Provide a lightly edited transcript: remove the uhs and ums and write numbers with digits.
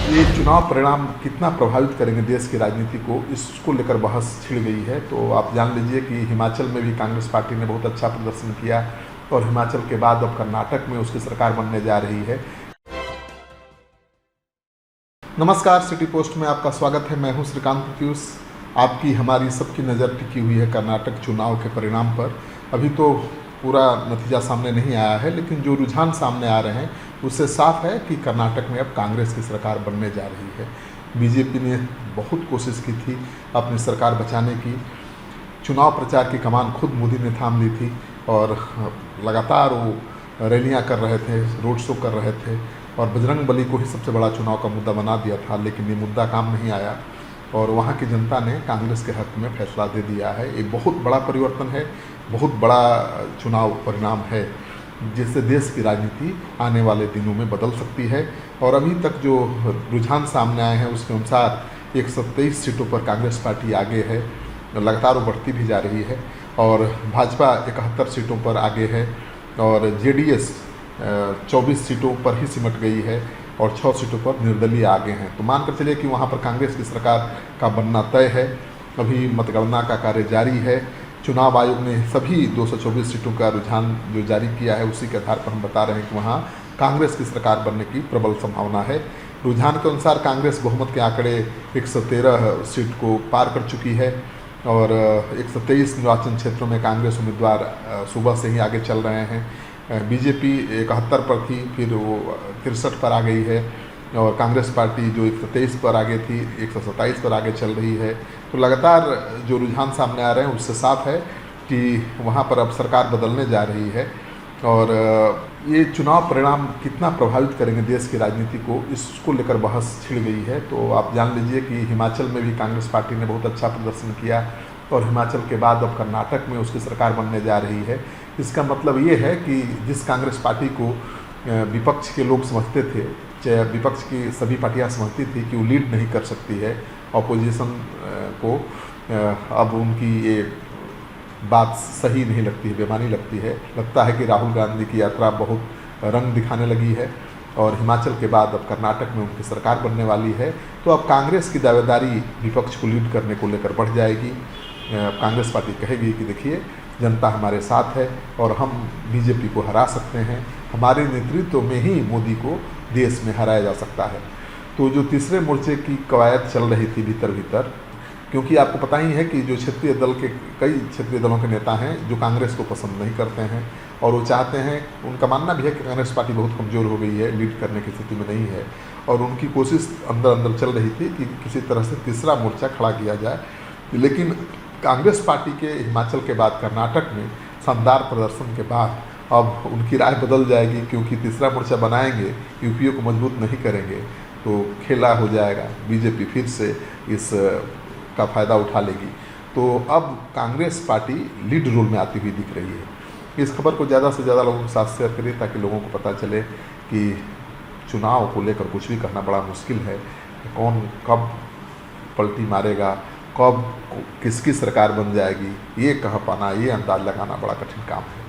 ये चुनाव परिणाम कितना प्रभावित करेंगे देश की राजनीति को, इसको लेकर बहस छिड़ गई है। तो आप जान लीजिए कि हिमाचल में भी कांग्रेस पार्टी ने बहुत अच्छा प्रदर्शन किया और हिमाचल के बाद अब कर्नाटक में उसकी सरकार बनने जा रही है। नमस्कार, सिटी पोस्ट में आपका स्वागत है। मैं हूं श्रीकांत प्रत्युष। आपकी हमारी सबकी नज़र टिकी हुई है कर्नाटक चुनाव के परिणाम पर। अभी तो पूरा नतीजा सामने नहीं आया है, लेकिन जो रुझान सामने आ रहे हैं उससे साफ है कि कर्नाटक में अब कांग्रेस की सरकार बनने जा रही है। बीजेपी ने बहुत कोशिश की थी अपनी सरकार बचाने की। चुनाव प्रचार की कमान खुद मोदी ने थाम ली थी और लगातार वो रैलियां कर रहे थे, रोड शो कर रहे थे और बजरंग बली को ही सबसे बड़ा चुनाव का मुद्दा बना दिया था। लेकिन ये मुद्दा काम नहीं आया और वहाँ की जनता ने कांग्रेस के हक में फैसला दे दिया है। ये बहुत बड़ा परिवर्तन है, बहुत बड़ा चुनाव परिणाम है, जिससे देश की राजनीति आने वाले दिनों में बदल सकती है। और अभी तक जो रुझान सामने आए हैं उसके अनुसार 123 सीटों पर कांग्रेस पार्टी आगे है, लगातार वो बढ़ती भी जा रही है। और भाजपा 71 सीटों पर आगे है और जेडीएस 24 सीटों पर ही सिमट गई है और 6 सीटों पर निर्दलीय आगे हैं। तो मानकर चलिए कि वहाँ पर कांग्रेस की सरकार का बनना तय है। अभी मतगणना का कार्य जारी है। चुनाव आयोग ने सभी 224 सीटों का रुझान जो जारी किया है उसी के आधार पर हम बता रहे हैं कि वहाँ कांग्रेस की सरकार बनने की प्रबल संभावना है। रुझान के अनुसार कांग्रेस बहुमत के आंकड़े 113 सीट को पार कर चुकी है और 123 निर्वाचन क्षेत्रों में कांग्रेस उम्मीदवार सुबह से ही आगे चल रहे हैं। बीजेपी 71 पर थी, फिर वो 63 पर आ गई है और कांग्रेस पार्टी जो 123 पर आगे थी 127 पर आगे चल रही है। तो लगातार जो रुझान सामने आ रहे हैं उससे साफ है कि वहाँ पर अब सरकार बदलने जा रही है। और ये चुनाव परिणाम कितना प्रभावित करेंगे देश की राजनीति को, इसको लेकर बहस छिड़ गई है। तो आप जान लीजिए कि हिमाचल में भी कांग्रेस पार्टी ने बहुत अच्छा प्रदर्शन किया और हिमाचल के बाद अब कर्नाटक में उसकी सरकार बनने जा रही है। इसका मतलब ये है कि जिस कांग्रेस पार्टी को विपक्ष के लोग समझते थे, चाहे विपक्ष की सभी पार्टियां समझती थी कि वो लीड नहीं कर सकती है ऑपोजिशन को, अब उनकी ये बात सही नहीं लगती है, बेमानी लगती है। लगता है कि राहुल गांधी की यात्रा बहुत रंग दिखाने लगी है और हिमाचल के बाद अब कर्नाटक में उनकी सरकार बनने वाली है। तो अब कांग्रेस की दावेदारी विपक्ष को लीड करने को लेकर बढ़ जाएगी। कांग्रेस पार्टी कहेगी कि देखिए, जनता हमारे साथ है और हम बीजेपी को हरा सकते हैं, हमारे नेतृत्व में ही मोदी को देश में हराया जा सकता है। तो जो तीसरे मोर्चे की कवायद चल रही थी भीतर भीतर, क्योंकि आपको पता ही है कि जो क्षेत्रीय दल के कई क्षेत्रीय दलों के नेता हैं जो कांग्रेस को पसंद नहीं करते हैं और वो चाहते हैं, उनका मानना भी है कि कांग्रेस पार्टी बहुत कमज़ोर हो गई है, लीड करने की स्थिति में नहीं है और उनकी कोशिश अंदर अंदर चल रही थी कि किसी तरह से तीसरा मोर्चा खड़ा किया जाए। लेकिन कांग्रेस पार्टी के हिमाचल के बाद कर्नाटक में शानदार प्रदर्शन के बाद अब उनकी राय बदल जाएगी, क्योंकि तीसरा मोर्चा बनाएंगे, यूपीए को मजबूत नहीं करेंगे तो खेला हो जाएगा, बीजेपी फिर से इस का फ़ायदा उठा लेगी। तो अब कांग्रेस पार्टी लीड रोल में आती हुई दिख रही है। इस खबर को ज़्यादा से ज़्यादा लोगों के साथ शेयर करिए ताकि लोगों को पता चले कि चुनाव को लेकर कुछ भी कहना बड़ा मुश्किल है। कौन कब पलटी मारेगा, कब किसकी सरकार बन जाएगी, ये कह पाना, ये अंदाज़ लगाना बड़ा कठिन काम है।